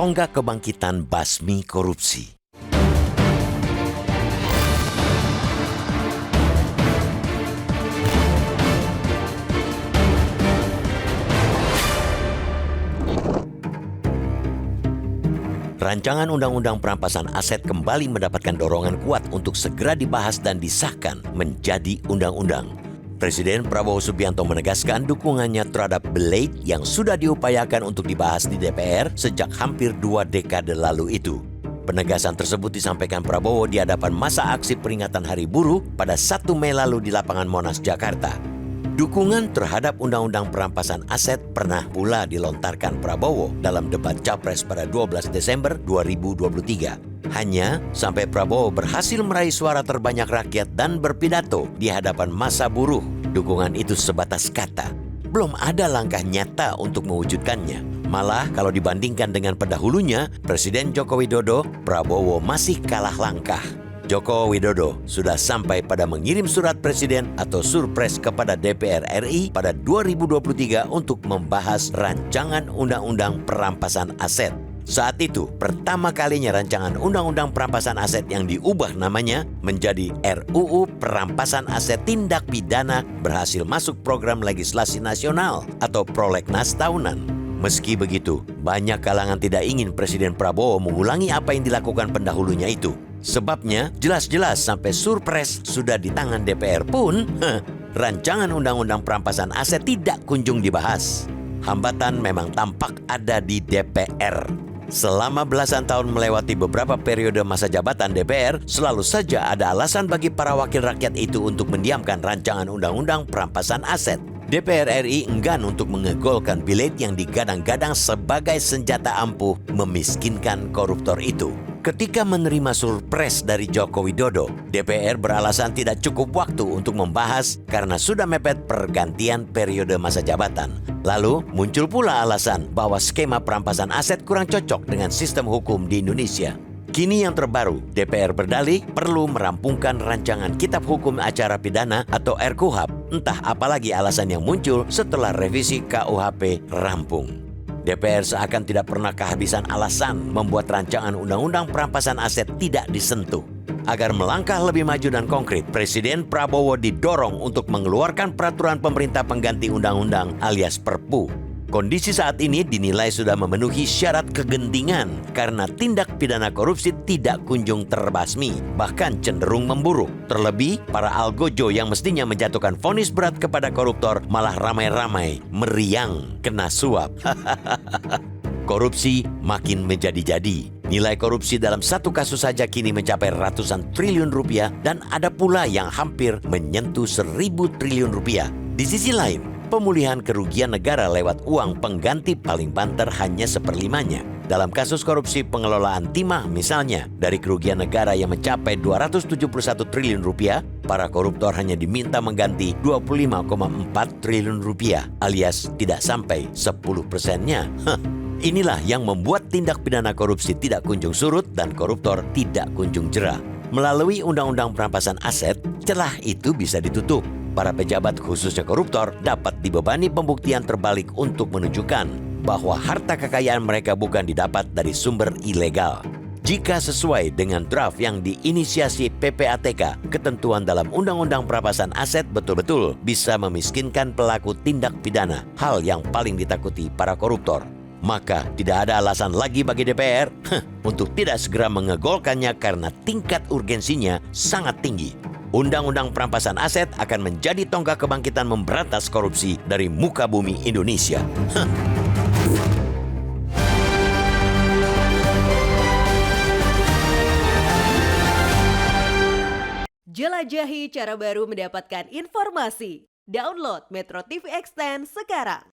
Tonggak Kebangkitan Basmi Korupsi. Rancangan Undang-Undang Perampasan Aset kembali mendapatkan dorongan kuat untuk segera dibahas dan disahkan menjadi undang-undang. Presiden Prabowo Subianto menegaskan dukungannya terhadap Blade yang sudah diupayakan untuk dibahas di DPR sejak hampir 2 dekade lalu itu. Penegasan tersebut disampaikan Prabowo di hadapan masa aksi peringatan Hari Buruh pada 1 Mei lalu di lapangan Monas, Jakarta. Dukungan terhadap Undang-Undang Perampasan Aset pernah pula dilontarkan Prabowo dalam debat Capres pada 12 Desember 2023. Hanya sampai Prabowo berhasil meraih suara terbanyak rakyat dan berpidato di hadapan massa buruh, dukungan itu sebatas kata. Belum ada langkah nyata untuk mewujudkannya. Malah kalau dibandingkan dengan pendahulunya, Presiden Joko Widodo, Prabowo masih kalah langkah. Joko Widodo sudah sampai pada mengirim surat presiden atau surpres kepada DPR RI pada 2023 untuk membahas rancangan Undang-Undang Perampasan Aset. Saat itu, pertama kalinya rancangan Undang-Undang Perampasan Aset yang diubah namanya menjadi RUU Perampasan Aset Tindak Pidana berhasil masuk program legislasi nasional atau prolegnas tahunan. Meski begitu, banyak kalangan tidak ingin Presiden Prabowo mengulangi apa yang dilakukan pendahulunya itu. Sebabnya, jelas-jelas sampai surpres sudah di tangan DPR pun, rancangan Undang-Undang Perampasan Aset tidak kunjung dibahas. Hambatan memang tampak ada di DPR. Selama belasan tahun melewati beberapa periode masa jabatan DPR, selalu saja ada alasan bagi para wakil rakyat itu untuk mendiamkan rancangan Undang-Undang Perampasan Aset. DPR RI enggan untuk mengegolkan Blade yang digadang-gadang sebagai senjata ampuh memiskinkan koruptor itu. Ketika menerima surpres dari Joko Widodo, DPR beralasan tidak cukup waktu untuk membahas karena sudah mepet pergantian periode masa jabatan. Lalu muncul pula alasan bahwa skema perampasan aset kurang cocok dengan sistem hukum di Indonesia. Kini yang terbaru, DPR berdalih perlu merampungkan rancangan Kitab Hukum Acara Pidana atau RKUHP. Entah apalagi alasan yang muncul setelah revisi KUHP rampung. DPR seakan tidak pernah kehabisan alasan membuat rancangan Undang-Undang Perampasan Aset tidak disentuh. Agar melangkah lebih maju dan konkret, Presiden Prabowo didorong untuk mengeluarkan peraturan pemerintah pengganti undang-undang alias Perpu. Kondisi saat ini dinilai sudah memenuhi syarat kegentingan karena tindak pidana korupsi tidak kunjung terbasmi, bahkan cenderung memburuk. Terlebih, para algojo yang mestinya menjatuhkan vonis berat kepada koruptor malah ramai-ramai meriang kena suap. Korupsi makin menjadi-jadi. Nilai korupsi dalam satu kasus saja kini mencapai ratusan triliun rupiah dan ada pula yang hampir menyentuh 1.000 triliun rupiah. Di sisi lain, pemulihan kerugian negara lewat uang pengganti paling banter hanya 1/5-nya. Dalam kasus korupsi pengelolaan timah misalnya, dari kerugian negara yang mencapai 271 triliun rupiah, para koruptor hanya diminta mengganti 25,4 triliun rupiah, alias tidak sampai 10%-nya. Inilah yang membuat tindak pidana korupsi tidak kunjung surut dan koruptor tidak kunjung jera. Melalui Undang-Undang Perampasan Aset, celah itu bisa ditutup. Para pejabat khususnya koruptor dapat dibebani pembuktian terbalik untuk menunjukkan bahwa harta kekayaan mereka bukan didapat dari sumber ilegal. Jika sesuai dengan draft yang diinisiasi PPATK, ketentuan dalam Undang-Undang Perampasan Aset betul-betul bisa memiskinkan pelaku tindak pidana, hal yang paling ditakuti para koruptor. Maka tidak ada alasan lagi bagi DPR untuk tidak segera mengegolkannya karena tingkat urgensinya sangat tinggi. Undang-Undang Perampasan Aset akan menjadi tonggak kebangkitan memberantas korupsi dari muka bumi Indonesia. Jelajahi cara baru mendapatkan informasi. Download Metro TV Extend sekarang.